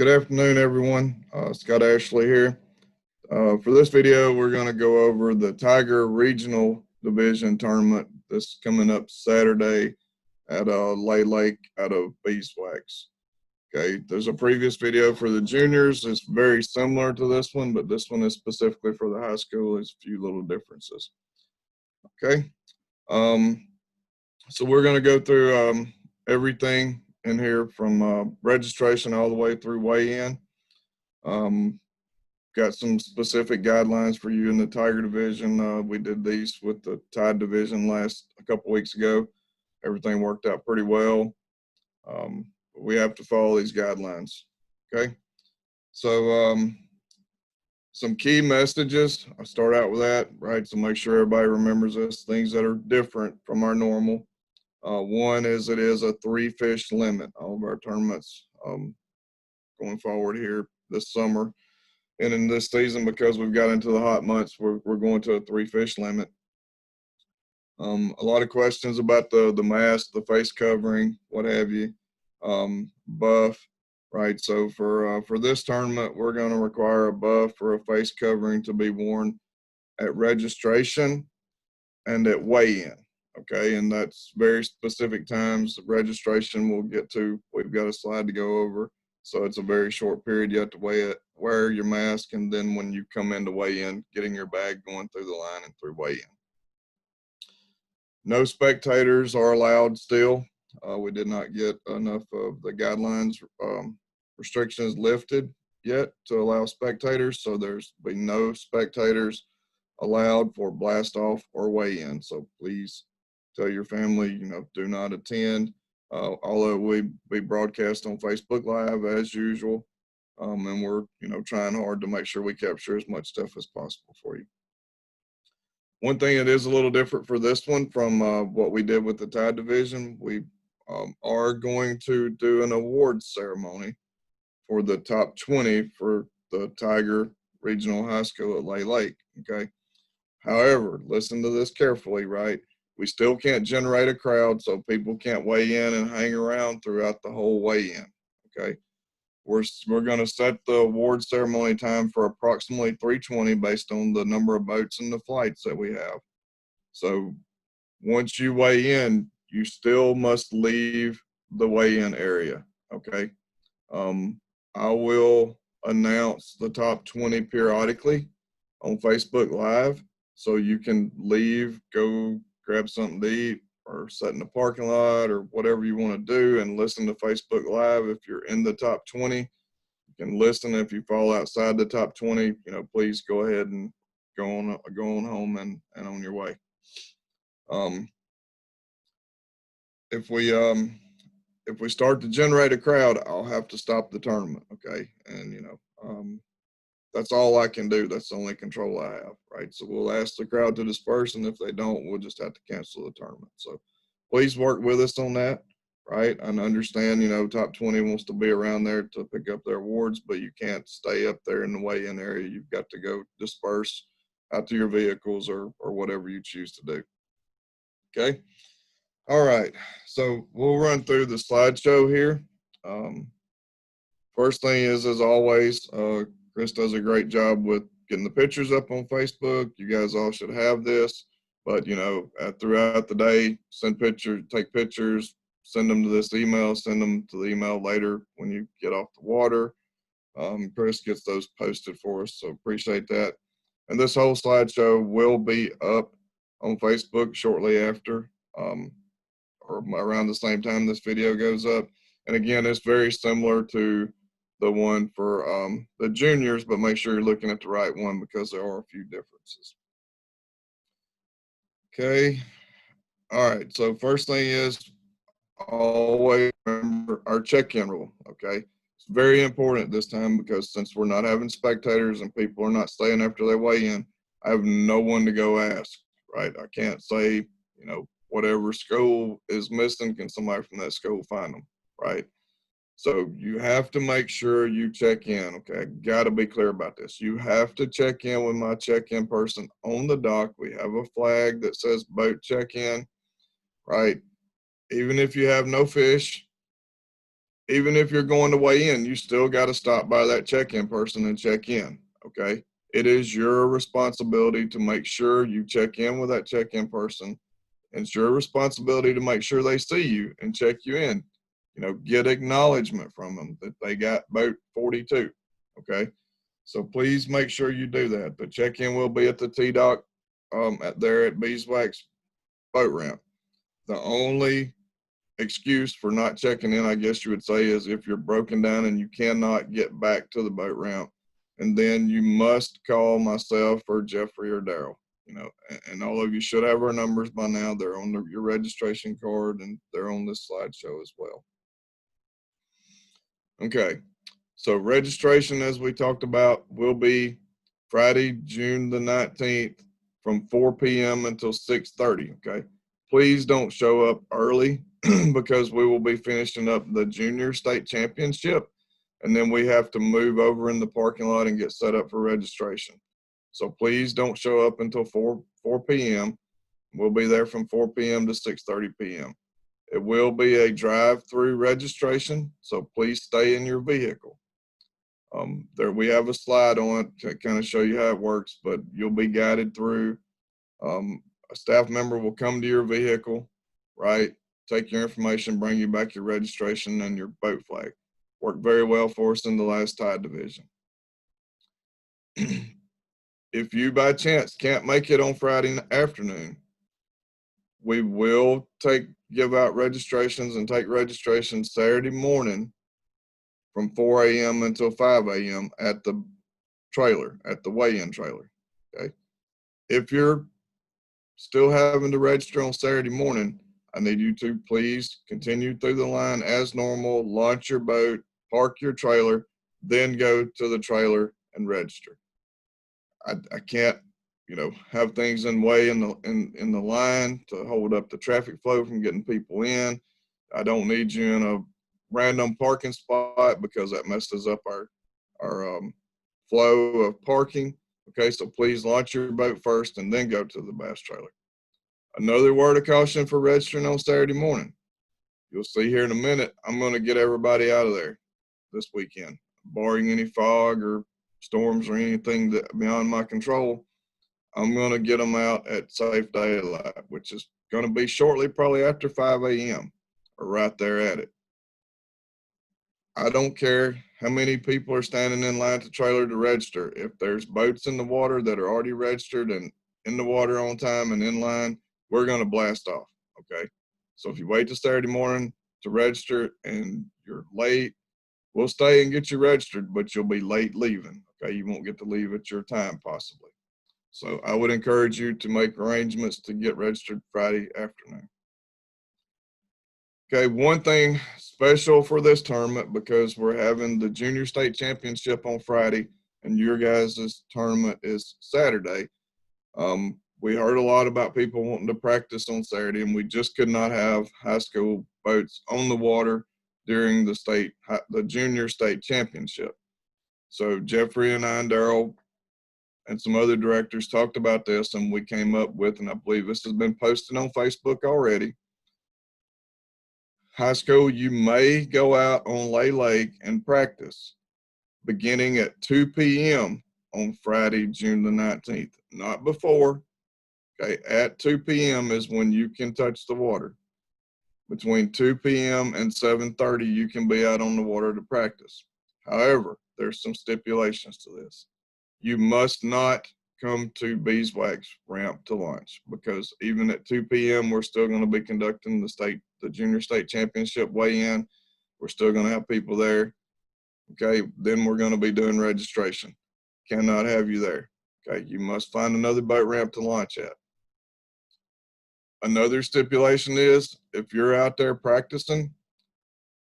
afternoon, everyone. Scott Ashley here. For this video, we're going to go over the Tiger Regional Division Tournament that's coming up Saturday at Lay Lake out of Beeswax. Okay, there's a previous video for the juniors. It's very similar to this one, but this one is specifically for the high school. There's a few little differences. Okay, so we're going to go through everything in here from registration all the way through weigh-in. Got some specific guidelines for you in the Tiger division. We did these with the Tide division a couple weeks ago. Everything worked out pretty well. We have to follow these guidelines. Okay, so some key messages. I'll start out with that, right? So make sure everybody remembers this, things that are different from our normal. One is it is a 3-fish limit. All of our tournaments going forward here this summer and in this season, because we've got into the hot months, we're going to a 3-fish limit. A lot of questions about the mask, the face covering, what have you, buff, right? So for this tournament, we're going to require a buff or a face covering to be worn at registration and at weigh-in. Okay, and that's very specific times. Registration we'll get to. We've got a slide to go over. So it's a very short period. You have to wear your mask, and then when you come in to weigh in, getting your bag going through the line and through weigh-in. No spectators are allowed still. We did not get enough of the guidelines restrictions lifted yet to allow spectators. So there's been no spectators allowed for blast off or weigh-in. So please tell your family, do not attend. Although we broadcast on Facebook Live as usual, and we're trying hard to make sure we capture as much stuff as possible for you. One thing that is a little different for this one from what we did with the Tide division, we are going to do an awards ceremony for the top 20 for the Tiger Regional High School at Lay Lake. Okay. However, listen to this carefully, right? We still can't generate a crowd, so people can't weigh in and hang around throughout the whole weigh-in, okay? We're going to set the award ceremony time for approximately 3:20 based on the number of boats and the flights that we have. So once you weigh in, you still must leave the weigh-in area, okay? I will announce the top 20 periodically on Facebook Live, so you can leave, go grab something to eat, or sit in the parking lot, or whatever you want to do, and listen to Facebook Live. If you're in the top 20, you can listen. If you fall outside the top 20, please go ahead and go on home and on your way. If we start to generate a crowd, I'll have to stop the tournament, okay? And that's all I can do. That's the only control I have, right? So we'll ask the crowd to disperse, and if they don't, we'll just have to cancel the tournament. So please work with us on that, right? And understand, top 20 wants to be around there to pick up their awards, but you can't stay up there in the weigh-in area. You've got to go disperse out to your vehicles or whatever you choose to do. Okay? All right. So we'll run through the slideshow here. First thing is, as always, Chris does a great job with getting the pictures up on Facebook. You guys all should have this, but throughout the day, take pictures, send them to this email, send them to the email later when you get off the water. Chris gets those posted for us, so appreciate that. And this whole slideshow will be up on Facebook shortly after, or around the same time this video goes up. And again, it's very similar to the one for the juniors, but make sure you're looking at the right one because there are a few differences. Okay. All right. So first thing is, always remember our check-in rule. Okay. It's very important this time because since we're not having spectators and people are not staying after they weigh in, I have no one to go ask, right? I can't say, whatever school is missing, can somebody from that school find them, right? So you have to make sure you check in, okay? Got to be clear about this. You have to check in with my check-in person on the dock. We have a flag that says boat check-in, right? Even if you have no fish, even if you're going to weigh in, you still got to stop by that check-in person and check in, okay? It is your responsibility to make sure you check in with that check-in person. It's your responsibility to make sure they see you and check you in. You know, get acknowledgement from them that they got boat 42, okay? So please make sure you do that. The check-in will be at the T-Dock there at Beeswax boat ramp. The only excuse for not checking in, I guess you would say, is if you're broken down and you cannot get back to the boat ramp. And then you must call myself or Jeffrey or Daryl. You know, and all of you should have our numbers by now. They're on your registration card and they're on this slideshow as well. Okay, so registration, as we talked about, will be Friday, June the 19th from 4 p.m. until 6:30, okay? Please don't show up early because we will be finishing up the junior state championship, and then we have to move over in the parking lot and get set up for registration. So please don't show up until 4 p.m. We'll be there from 4 p.m. to 6:30 p.m. It will be a drive-through registration, so please stay in your vehicle. There we have a slide on it to kind of show you how it works, but you'll be guided through. A staff member will come to your vehicle, right? Take your information, bring you back your registration and your boat flag. Worked very well for us in the last tide division. If you by chance can't make it on Friday afternoon, we will give out registrations and take registrations Saturday morning from 4 a.m. until 5 a.m. at the trailer, at the weigh-in trailer, okay? If you're still having to register on Saturday morning, I need you to please continue through the line as normal, launch your boat, park your trailer, then go to the trailer and register. I can't, you know, have things in way in the line to hold up the traffic flow from getting people in. I don't need you in a random parking spot because that messes up our flow of parking. Okay, so please launch your boat first and then go to the bass trailer. Another word of caution for registering on Saturday morning. You'll see here in a minute, I'm going to get everybody out of there this weekend, barring any fog or storms or anything that beyond my control. I'm going to get them out at safe daylight, which is going to be shortly, probably after 5 a.m. or right there at it. I don't care how many people are standing in line to trailer to register. If there's boats in the water that are already registered and in the water on time and in line, we're going to blast off, okay? So if you wait till Saturday morning to register and you're late, we'll stay and get you registered, but you'll be late leaving, okay? You won't get to leave at your time possibly. So I would encourage you to make arrangements to get registered Friday afternoon. Okay, one thing special for this tournament, because we're having the junior state championship on Friday and your guys' tournament is Saturday. We heard a lot about people wanting to practice on Saturday, and we just could not have high school boats on the water during the junior state championship. So Jeffrey and I and Daryl and some other directors talked about this, and we came up with, and I believe this has been posted on Facebook already. High school, you may go out on Lay Lake and practice beginning at 2 p.m. on Friday, June the 19th. Not before. Okay, at 2 p.m. is when you can touch the water. Between 2 p.m. and 7:30, you can be out on the water to practice. However, there's some stipulations to this. You must not come to Beeswax ramp to launch, because even at 2 p.m. we're still going to be conducting the junior state championship weigh-in. We're still going to have people there. Okay, then we're going to be doing registration. Cannot have you there. Okay, you must find another boat ramp to launch at. Another stipulation is if you're out there practicing,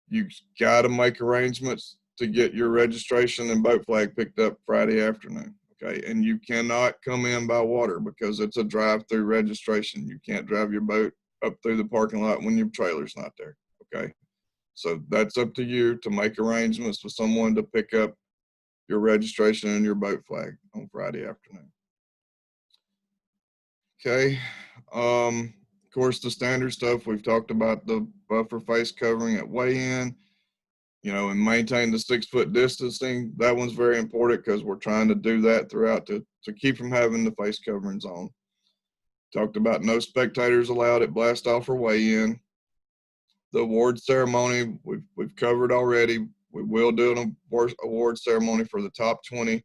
you got to make arrangements to get your registration and boat flag picked up Friday afternoon. Okay, and you cannot come in by water because it's a drive-through registration. You can't drive your boat up through the parking lot when your trailer's not there. Okay, so that's up to you to make arrangements with someone to pick up your registration and your boat flag on Friday afternoon. Okay, of course, the standard stuff we've talked about, the buffer face covering at weigh-in. And maintain the 6-foot distancing. That one's very important because we're trying to do that throughout to keep from having the face coverings on. Talked about no spectators allowed at blast off or weigh in. The award ceremony we've covered already. We will do an award ceremony for the top 20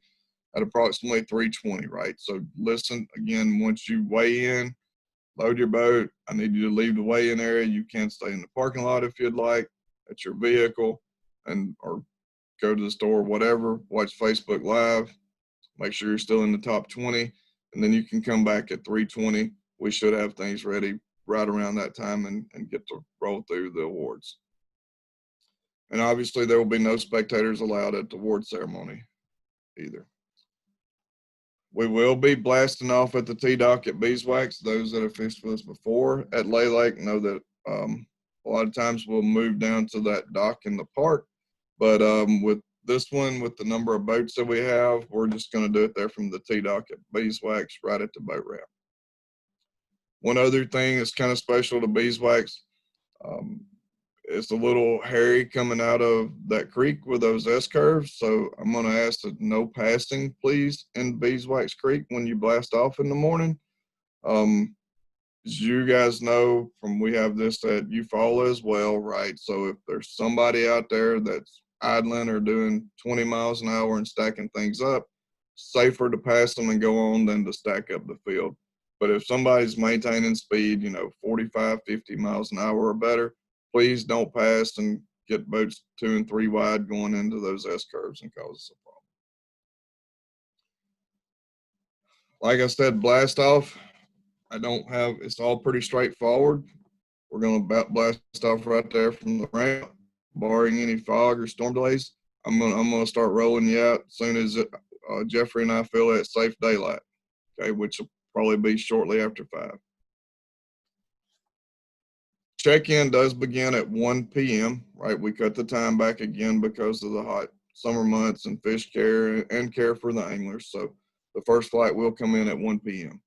at approximately 3:20, right? So listen again, once you weigh in, load your boat. I need you to leave the weigh-in area. You can stay in the parking lot if you'd like, at your vehicle, or go to the store, whatever. Watch Facebook Live. Make sure you're still in the top 20, and then you can come back at 3:20. We should have things ready right around that time and get to roll through the awards. And obviously, there will be no spectators allowed at the award ceremony either. We will be blasting off at the T-Dock at Beeswax. Those that have fished with us before at Lay Lake know that a lot of times we'll move down to that dock in the park. But with this one, with the number of boats that we have, we're just going to do it there from the T-Dock at Beeswax, right at the boat ramp. One other thing that's kind of special to Beeswax, it's a little hairy coming out of that creek with those S-curves. So I'm going to ask that no passing, please, in Beeswax Creek when you blast off in the morning. As you guys know, we have this at Eufaula as well, right? So if there's somebody out there that's idling or doing 20 miles an hour and stacking things up, safer to pass them and go on than to stack up the field. But if somebody's maintaining speed, 45, 50 miles an hour or better, please don't pass and get boats 2 and 3 wide going into those S-curves and cause us a problem. Like I said, blast off. It's all pretty straightforward. We're going to blast off right there from the ramp, barring any fog or storm delays. I'm gonna start rolling you out as soon as Jeffrey and I feel that safe daylight, okay, which will probably be shortly after 5. Check-in does begin at 1 p.m., right? We cut the time back again because of the hot summer months and fish care and care for the anglers. So the first flight will come in at 1 p.m.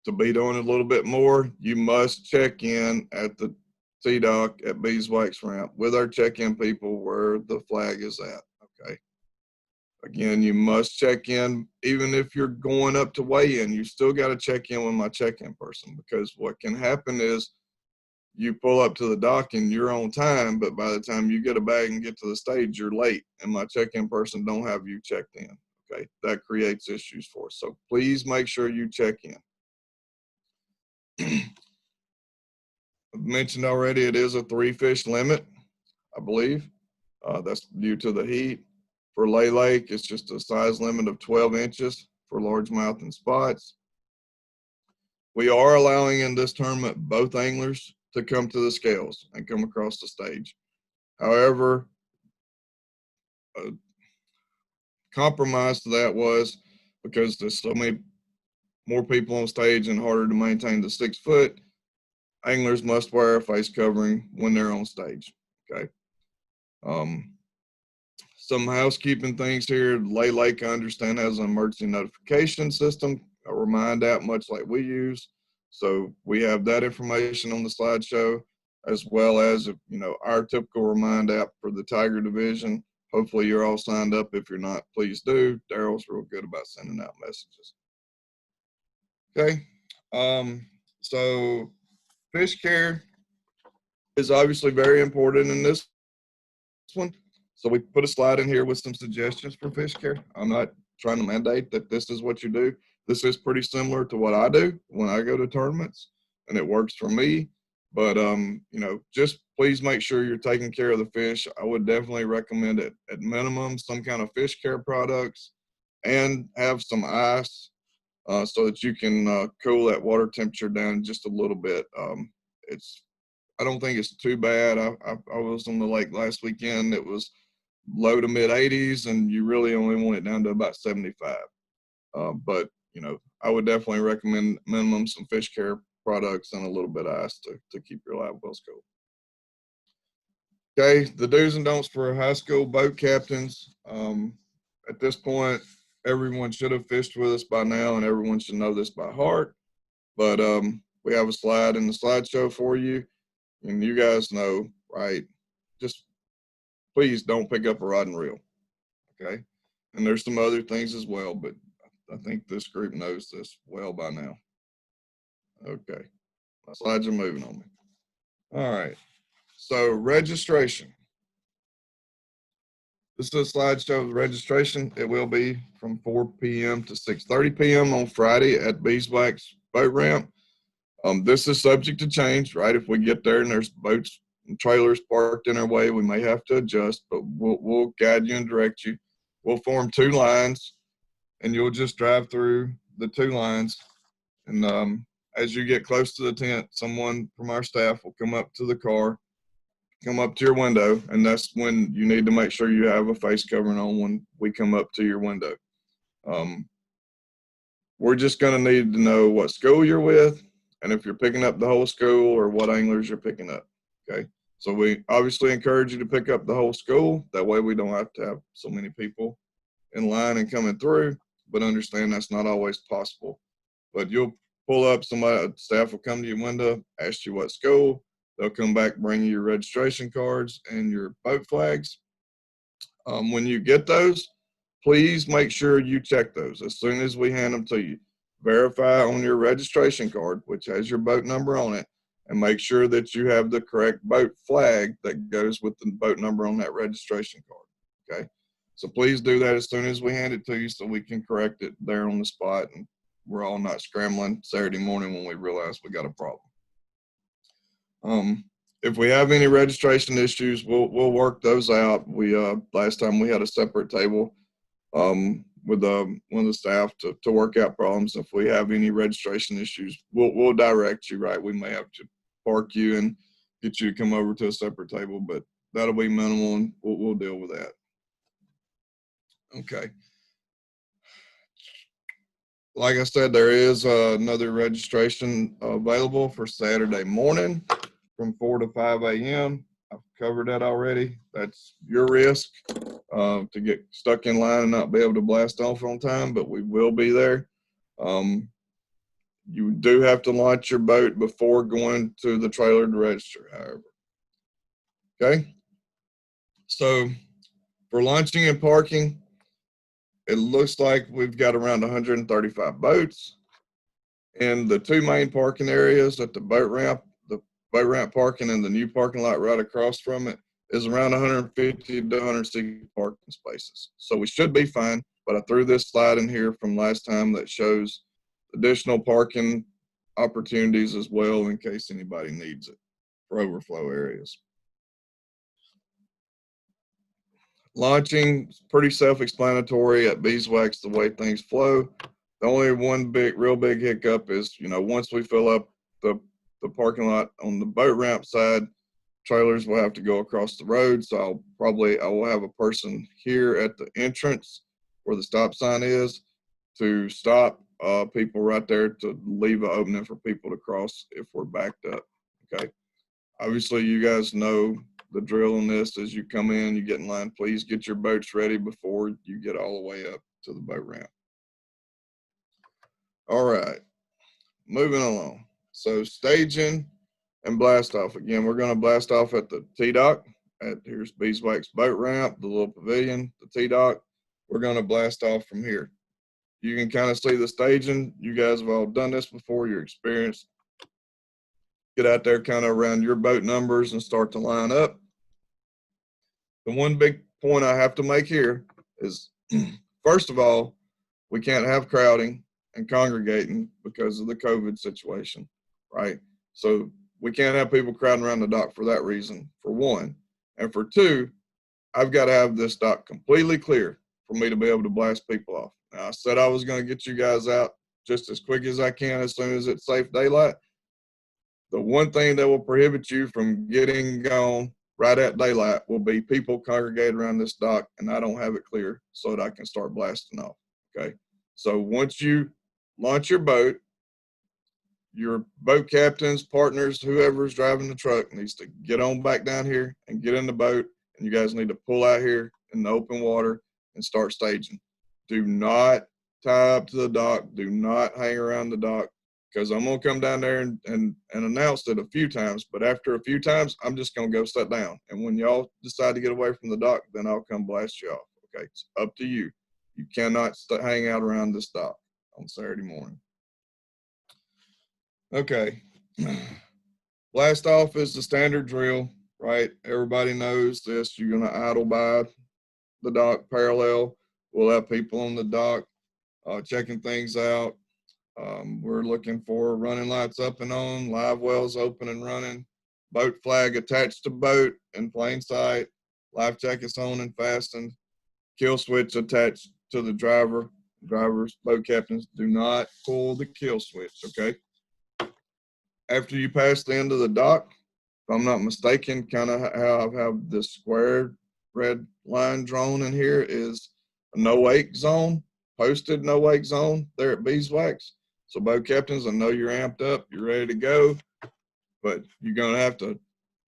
To be doing a little bit more, you must check in at the T-Dock at Beeswax Ramp with our check-in people where the flag is at, okay? Again, you must check in. Even if you're going up to weigh in, you still got to check in with my check-in person, because what can happen is you pull up to the dock and you're on time, but by the time you get a bag and get to the stage, you're late, and my check-in person don't have you checked in, okay? That creates issues for us. So please make sure you check in. I've mentioned already, it is a 3-fish limit, I believe. That's due to the heat. For Lay Lake, it's just a size limit of 12 inches for largemouth and spots. We are allowing in this tournament both anglers to come to the scales and come across the stage. However, a compromise to that was, because there's so many more people on stage and harder to maintain the 6 foot, anglers must wear a face covering when they're on stage, okay? Some housekeeping things here. Lay Lake, I understand, has an emergency notification system, a Remind app, much like we use. So we have that information on the slideshow, as well as, our typical Remind app for the Tiger division. Hopefully you're all signed up. If you're not, please do. Daryl's real good about sending out messages. Okay. So fish care is obviously very important in this one. So we put a slide in here with some suggestions for fish care. I'm not trying to mandate that this is what you do. This is pretty similar to what I do when I go to tournaments, and it works for me. But, just please make sure you're taking care of the fish. I would definitely recommend it at minimum, some kind of fish care products, and have some ice so that you can cool that water temperature down just a little bit. I don't think it's too bad. I was on the lake last weekend. It was low to mid 80s, and you really only want it down to about 75. But, I would definitely recommend minimum some fish care products and a little bit of ice to keep your live wells cold. Okay, the do's and don'ts for high school boat captains. At this point, everyone should have fished with us by now, and everyone should know this by heart. But we have a slide in the slideshow for you, and you guys know, right? just please don't pick up a rod and reel. Okay. And there's some other things as well, but I think this group knows this well by now. Okay. My slides are moving on me. All right. So registration. This is a slideshow of registration. It will be from 4 p.m. to 6:30 p.m. on Friday at Beeswax Boat Ramp. This is subject to change, right? If we get there and there's boats and trailers parked in our way, we may have to adjust, but we'll guide you and direct you. We'll form 2 lines, and you'll just drive through the 2 lines. And as you get close to the tent, someone from our staff will come up to the car, come up to your window, and that's when you need to make sure you have a face covering on when we come up to your window. We're just going to need to know what school you're with, and if you're picking up the whole school or what anglers you're picking up. Okay. So we obviously encourage you to pick up the whole school. That way we don't have to have so many people in line and coming through, but understand that's not always possible. But you'll pull up, somebody, staff will come to your window, ask you what school. They'll come back, bring you your registration cards and your boat flags. When you get those, please make sure you check those as soon as we hand them to you. Verify on your registration card, which has your boat number on it, and make sure that you have the correct boat flag that goes with the boat number on that registration card. Okay. So please do that as soon as we hand it to you so we can correct it there on the spot, and we're all not scrambling Saturday morning when we realize we got a problem. If we have any registration issues, we'll work those out. We last time we had a separate table with one of the staff to work out problems. If we have any registration issues, we'll direct you, right? We may have to park you and get you to come over to a separate table, but that'll be minimal, and we'll deal with that. Okay. Like I said, there is another registration available for Saturday morning from 4 to 5 a.m. I've covered that already. That's your risk to get stuck in line and not be able to blast off on time, but we will be there. You do have to launch your boat before going to the trailer to register, however. Okay. So for launching and parking, it looks like we've got around 135 boats. And the 2 main parking areas at the boat ramp parking and the new parking lot right across from it is around 150 to 160 parking spaces. So we should be fine, but I threw this slide in here from last time that shows additional parking opportunities as well in case anybody needs it for overflow areas. Launching is pretty self-explanatory at Beeswax, the way things flow. The only one real big hiccup is, once we fill up the parking lot on the boat ramp side, trailers will have to go across the road. So I will have a person here at the entrance where the stop sign is to stop people right there to leave an opening for people to cross if we're backed up. Okay. Obviously, you guys know the drill on this. As you come in, you get in line, please get your boats ready before you get all the way up to the boat ramp. All right, moving along. So staging and blast off. Again, we're going to blast off at the T-dock. Here's Beeswax Boat Ramp, the little pavilion, the T-dock. We're going to blast off from here. You can kind of see the staging. You guys have all done this before. You're experienced. Get out there kind of around your boat numbers and start to line up. The one big point I have to make here is, first of all, we can't have crowding and congregating because of the COVID situation, right? So we can't have people crowding around the dock for that reason, for one. And for two, I've got to have this dock completely clear for me to be able to blast people off. Now, I said I was going to get you guys out just as quick as I can as soon as it's safe daylight. The one thing that will prohibit you from getting gone right at daylight will be people congregated around this dock, and I don't have it clear so that I can start blasting off, okay? So once you launch your boat, your boat captains, partners, whoever's driving the truck needs to get on back down here and get in the boat, and you guys need to pull out here in the open water and start staging. Do not tie up to the dock. Do not hang around the dock. because I'm gonna come down there and announce it a few times. But after a few times, I'm just gonna go sit down. And when y'all decide to get away from the dock, then I'll come blast you off. Okay, it's up to you. You cannot hang out around this dock on Saturday morning. Okay. Blast off is the standard drill, right? Everybody knows this. You're gonna idle by the dock parallel. We'll have people on the dock checking things out. We're looking for running lights up and on, live wells open and running, boat flag attached to boat in plain sight, life jackets on and fastened, kill switch attached to the driver. Drivers, boat captains, do not pull the kill switch, okay? After you pass the end of the dock, if I'm not mistaken, kind of how I have this square red line drawn in here is a no wake zone, posted no wake zone there at Beeswax. So boat captains, I know you're amped up, you're ready to go, but you're gonna have to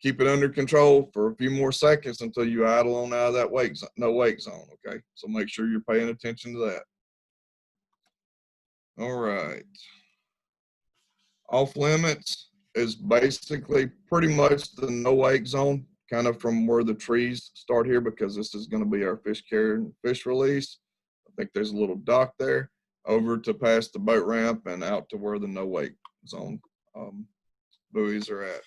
keep it under control for a few more seconds until you idle on out of that wake zone, no wake zone, okay? So make sure you're paying attention to that. All right. Off limits is basically pretty much the no wake zone, kind of from where the trees start here, because this is going to be our fish carrier and fish release. I think there's a little dock there over to past the boat ramp and out to where the no wake zone buoys are at.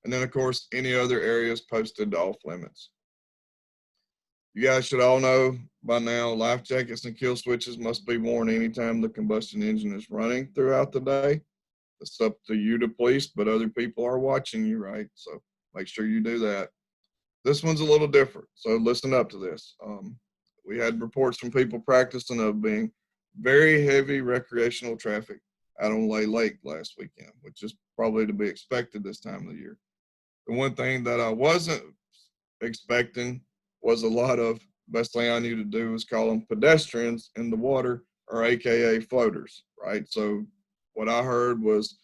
And then, of course, any other areas posted to off limits. You guys should all know by now, life jackets and kill switches must be worn anytime the combustion engine is running throughout the day. It's up to you to police, but other people are watching you, right? So make sure you do that. This one's a little different, so listen up to this. We had reports from people practicing of being very heavy recreational traffic out on Lay Lake last weekend, which is probably to be expected this time of the year. The one thing that I wasn't expecting was a lot of, best thing I knew to do was call them pedestrians in the water, or AKA floaters, right? So what I heard was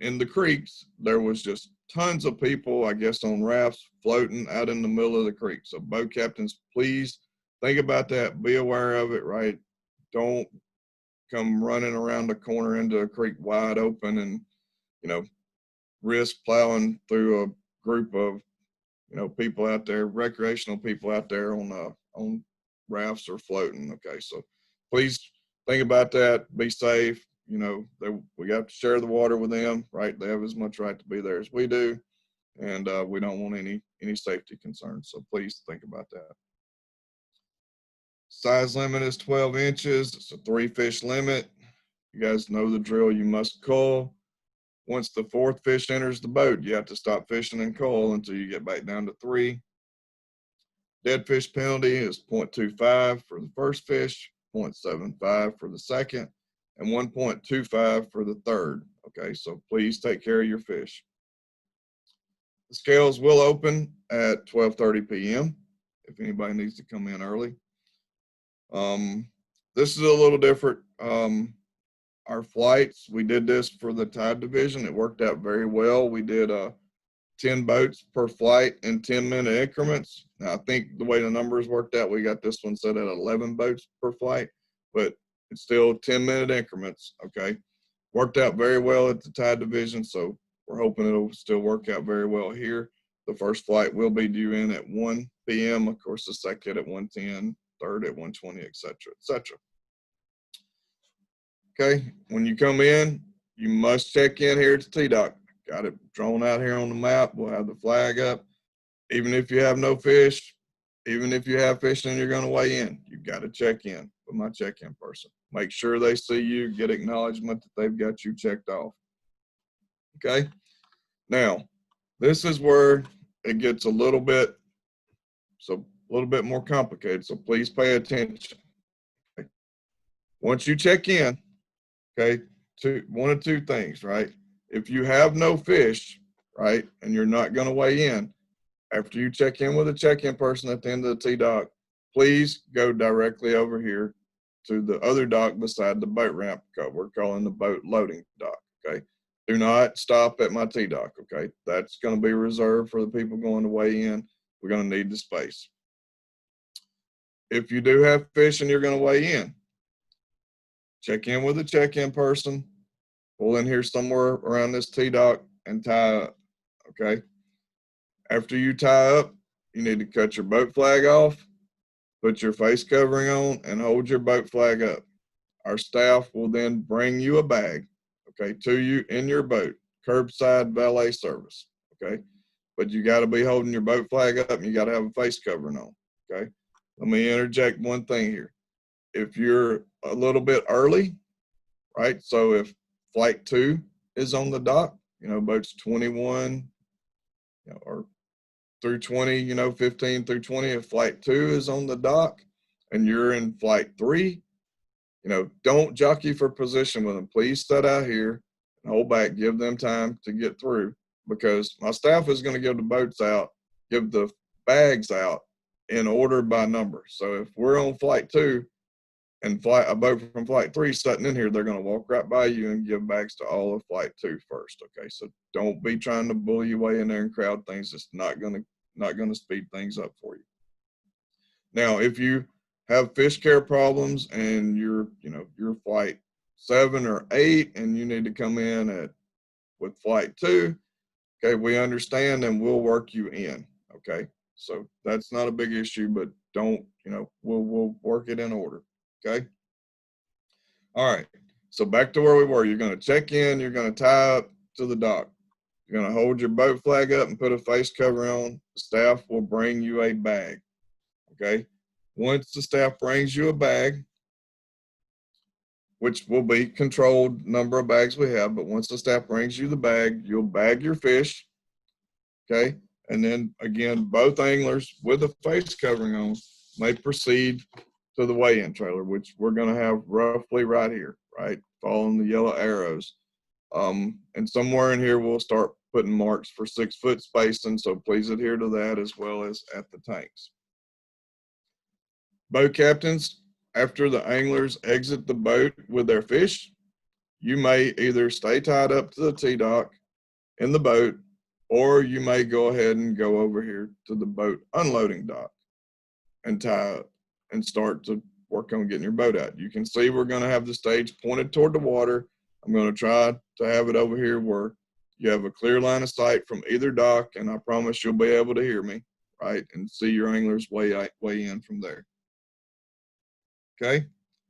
in the creeks, there was just tons of people, I guess, on rafts floating out in the middle of the creek. So boat captains, please think about that. Be aware of it, right? Don't come running around the corner into a creek wide open and, risk plowing through a group of, people out there, recreational people out there on rafts or floating. Okay, so please think about that. Be safe. We got to share the water with them, right? They have as much right to be there as we do, and we don't want any safety concerns. So please think about that. Size limit is 12 inches. It's a 3-fish limit. You guys know the drill. You must cull. Once the 4th fish enters the boat, you have to stop fishing and cull until you get back down to 3. Dead fish penalty is 0.25 for the first fish, 0.75 for the second, and 1.25 for the third. Okay, so please take care of your fish. The scales will open at 12:30 p.m. if anybody needs to come in early. This is a little different. Our flights, we did this for the tide division. It worked out very well. We did 10 boats per flight in 10-minute increments. Now, I think the way the numbers worked out, we got this one set at 11 boats per flight, but it's still 10-minute increments, okay? Worked out very well at the tide division, so we're hoping it'll still work out very well here. The first flight will be due in at 1 p.m., of course, the second at 1:10, third at 1:20, et cetera, et cetera. Okay, when you come in, you must check in here at the T-Dock. Got it drawn out here on the map. We'll have the flag up. Even if you have no fish, even if you have fish and you're going to weigh in, you've got to check in with my check-in person. Make sure they see you, get acknowledgement that they've got you checked off. Okay, now this is where it gets a little bit more complicated, so please pay attention. Okay. Once you check in, okay, one of two things, right? If you have no fish, right, and you're not going to weigh in, after you check in with a check-in person at the end of the T-Dock, please go directly over here to the other dock beside the boat ramp. We're calling the boat loading dock, okay? Do not stop at my T-Dock, okay? That's going to be reserved for the people going to weigh in. We're going to need the space. If you do have fish and you're going to weigh in, check in with a check-in person, pull in here somewhere around this T-dock and tie up, okay? After you tie up, you need to cut your boat flag off, put your face covering on, and hold your boat flag up. Our staff will then bring you a bag, okay, to you in your boat, curbside valet service, okay? But you got to be holding your boat flag up and you got to have a face covering on, okay? Let me interject one thing here. If you're a little bit early, right? So if flight 2 is on the dock, boats 21, or through 20, 15 through 20, if flight 2 is on the dock and you're in flight 3, don't jockey for position with them. Please sit out here and hold back, give them time to get through, because my staff is going to give the boats out, give the bags out in order by number. So if we're on flight 2 and a boat from flight 3 sitting in here, they're going to walk right by you and give bags to all of flight 2 first. Okay, so don't be trying to bully your way in there and crowd things. It's not going to speed things up for you. Now, if you have fish care problems and you're flight 7 or 8 and you need to come in with flight 2, okay, we understand and we'll work you in. Okay, so that's not a big issue, but we'll work it in order. Okay. All right. So back to where we were. You're going to check in. You're going to tie up to the dock. You're going to hold your boat flag up and put a face cover on. The staff will bring you a bag. Okay. Once the staff brings you a bag, which will be controlled number of bags we have, but once the staff brings you the bag, you'll bag your fish. Okay. And then again, both anglers with a face covering on may proceed to the weigh-in trailer, which we're going to have roughly right here, right? Following the yellow arrows. And somewhere in here, we'll start putting marks for 6-foot spacing. So please adhere to that, as well as at the tanks. Boat captains, after the anglers exit the boat with their fish, you may either stay tied up to the T-dock in the boat, or you may go ahead and go over here to the boat unloading dock and tie up and start to work on getting your boat out. You can see we're going to have the stage pointed toward the water. I'm going to try to have it over here where you have a clear line of sight from either dock, and I promise you'll be able to hear me, right, and see your anglers weigh in from there. Okay,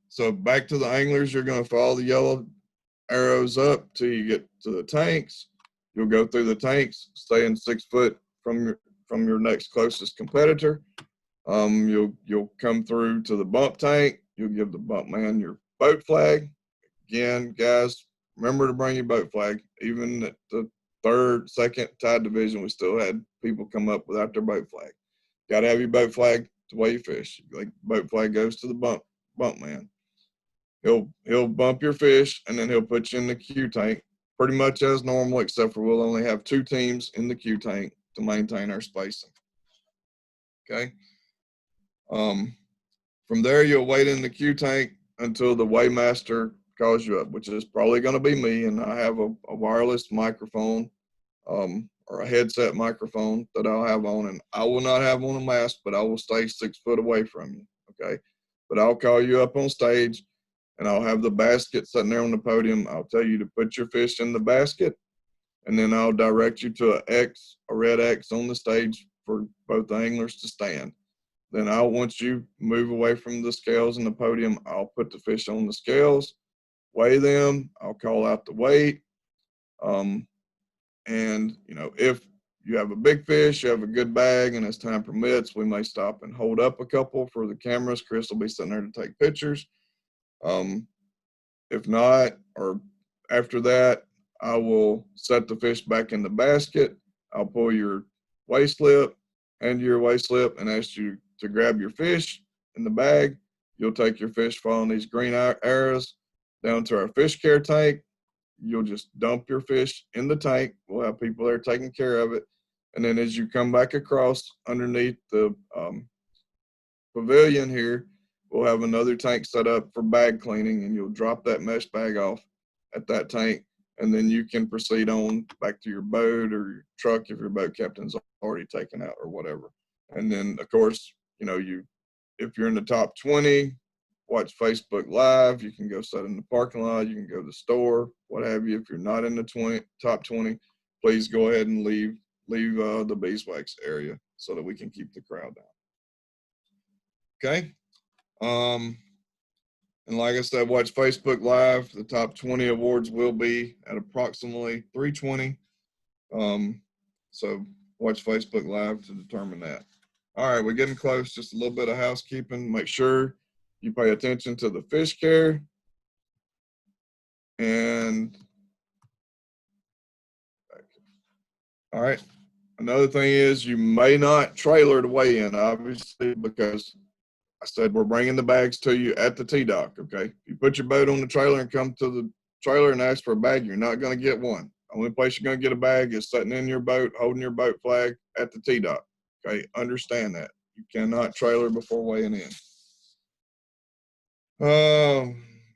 so back to the anglers, you're going to follow the yellow arrows up till you get to the tanks. You'll go through the tanks, staying 6 foot from your next closest competitor. You'll come through to the bump tank. You'll give the bump man your boat flag. Again, guys, remember to bring your boat flag. Even at the second tide division, we still had people come up without their boat flag. Got to have your boat flag to weigh your fish. Like, boat flag goes to the bump man. He'll bump your fish, and then he'll put you in the Q tank pretty much as normal, except for we'll only have 2 teams in the Q tank to maintain our spacing. Okay. From there, you'll wait in the Q tank until the weighmaster calls you up, which is probably going to be me, and I have a wireless microphone or a headset microphone that I'll have on, and I will not have on a mask, but I will stay 6 foot away from you, okay? But I'll call you up on stage, and I'll have the basket sitting there on the podium. I'll tell you to put your fish in the basket, and then I'll direct you to a red X on the stage for both the anglers to stand. Then once you move away from the scales and the podium, I'll put the fish on the scales, weigh them. I'll call out the weight. And, if you have a big fish, you have a good bag, and as time permits, we may stop and hold up a couple for the cameras. Chris will be sitting there to take pictures. If not, or after that, I will set the fish back in the basket. I'll pull your weigh slip, hand you your weigh slip, and ask you to grab your fish in the bag. You'll take your fish following these green arrows down to our fish care tank. You'll just dump your fish in the tank. We'll have people there taking care of it. And then as you come back across underneath the pavilion here, we'll have another tank set up for bag cleaning, and you'll drop that mesh bag off at that tank. And then you can proceed on back to your boat or your truck if your boat captain's already taken out or whatever. And then, of course, if you're in the top 20, watch Facebook Live. You can go sit in the parking lot. You can go to the store, what have you. If you're not in the top 20, please go ahead and leave the beeswax area so that we can keep the crowd down. Okay. And like I said, watch Facebook Live. The top 20 awards will be at approximately 3:20. So watch Facebook Live to determine that. All right, we're getting close. Just a little bit of housekeeping. Make sure you pay attention to the fish care. And all right, another thing is you may not trailer the weigh in, obviously, because I said we're bringing the bags to you at the T-dock, okay? If you put your boat on the trailer and come to the trailer and ask for a bag, you're not going to get one. Only place you're going to get a bag is sitting in your boat, holding your boat flag at the T-dock, okay? Understand that. You cannot trailer before weighing in.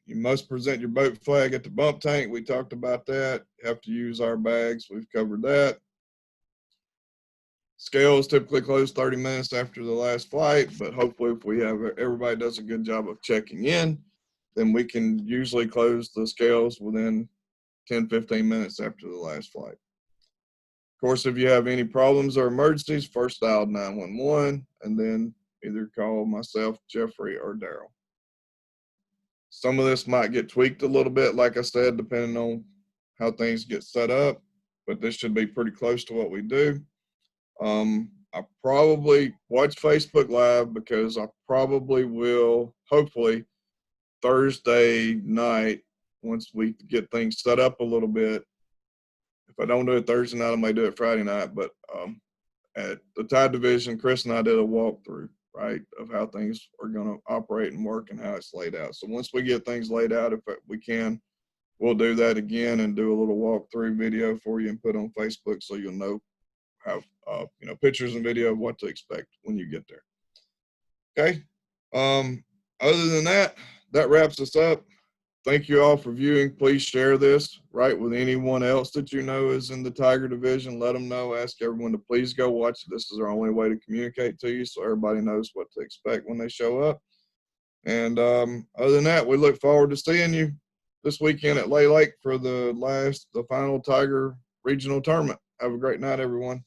You must present your boat flag at the bump tank. We talked about that. You have to use our bags. We've covered that. Scales typically close 30 minutes after the last flight, but hopefully if we have everybody does a good job of checking in, then we can usually close the scales within 10, 15 minutes after the last flight. Of course, if you have any problems or emergencies, first dial 911 and then either call myself, Jeffrey, or Daryl. Some of this might get tweaked a little bit, like I said, depending on how things get set up, but this should be pretty close to what we do. I probably watch Facebook Live because I probably will, hopefully, Thursday night, once we get things set up a little bit. If I don't do it Thursday night, I may do it Friday night. But at the Tide Division, Chris and I did a walkthrough, right, of how things are going to operate and work and how it's laid out. So once we get things laid out, if we can, we'll do that again and do a little walkthrough video for you and put on Facebook so you'll know have pictures and video of what to expect when you get there. Okay. Other than that, that wraps us up. Thank you all for viewing. Please share this right with anyone else that you know is in the Tiger Division. Let them know. Ask everyone to please go watch it. This is our only way to communicate to you, so everybody knows what to expect when they show up. And other than that, we look forward to seeing you this weekend at Lay Lake for the final Tiger regional tournament. Have a great night, everyone.